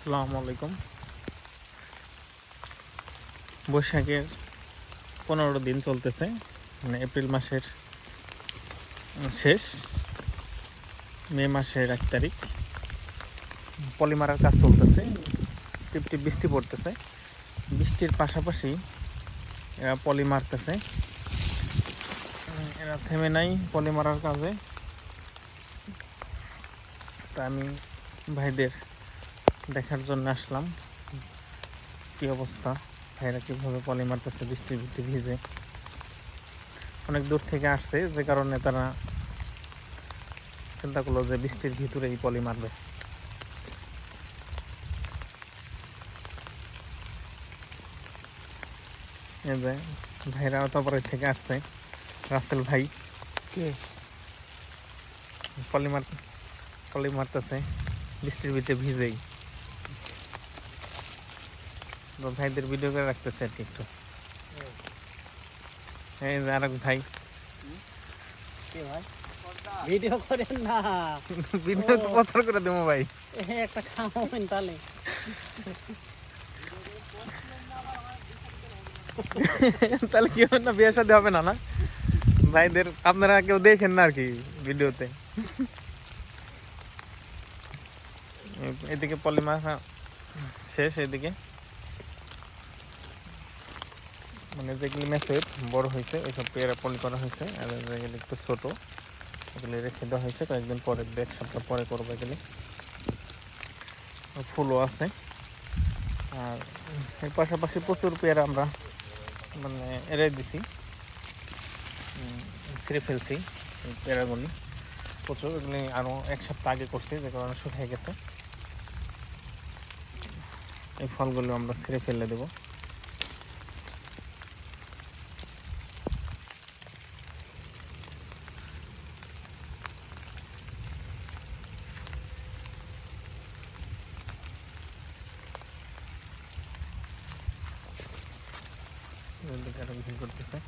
আসসালামু আলাইকুম। বৈশাখের 15 দিন চলতেছে, মানে এপ্রিল মাসের শেষ, মে মাসের 1 তারিখ। পলি মারার কাজ চলতেছে, টিপটিপ বৃষ্টি পড়তেছে। বৃষ্টির পাশাপাশি এরা পলি মারতেছে, এরা থেমে নাই পলি মারার কাজে। তা আমি ভাইদের দেখার জন্য আসলাম কি অবস্থা, ভাইরা কীভাবে পলি মারতেছে বৃষ্টির ভিতরে ভিজে। অনেক দূর থেকে আসছে, যে কারণে তারা চিন্তা করলো যে বৃষ্টির ভিতরে এই পলি মারবে। এই যে ভাইরা তারপরে থেকে আসছে, রাসেল ভাই পলি মারতেছে বৃষ্টির ভিতরে ভিজেই। তো ভাইদের ভিডিও করে রাখতেছে আর কি একটু। এই যে আরেক ভাই ভিডিও করেন না, ভিডিও তো প্রচার করে দেবো ভাই। একটা খাওয়াবেন তাহলে। তাহলে কি হবে না, বিয়ে শাদী হবে না? না ভাইদের আপনারা কেউ দেখেন না আর কি ভিডিওতে। এদিকে পলি মারা শেষ, এদিকে মানে যেগুলি মেসেজ বড় হয়েছে ওইসব পেয়ারা পলি করা হয়েছে, আর যেগুলি একটু ছোটো এগুলি রেখে দেওয়া হয়েছে, কয়েকদিন পরে 1 সপ্তাহ পরে করবো এগুলি। ফুলও আছে, আর এর পাশাপাশি প্রচুর পেয়ারা আমরা মানে এড়াই দিছি, ছিঁড়ে ফেলছি এই পেয়ারাগুলি প্রচুর। এগুলি আরও 1 সপ্তাহ আগে করছি, যে কারণে শুকিয়ে গেছে। এই ফলগুলো আমরা ছিঁড়ে ফেলে দেবো। করতেছে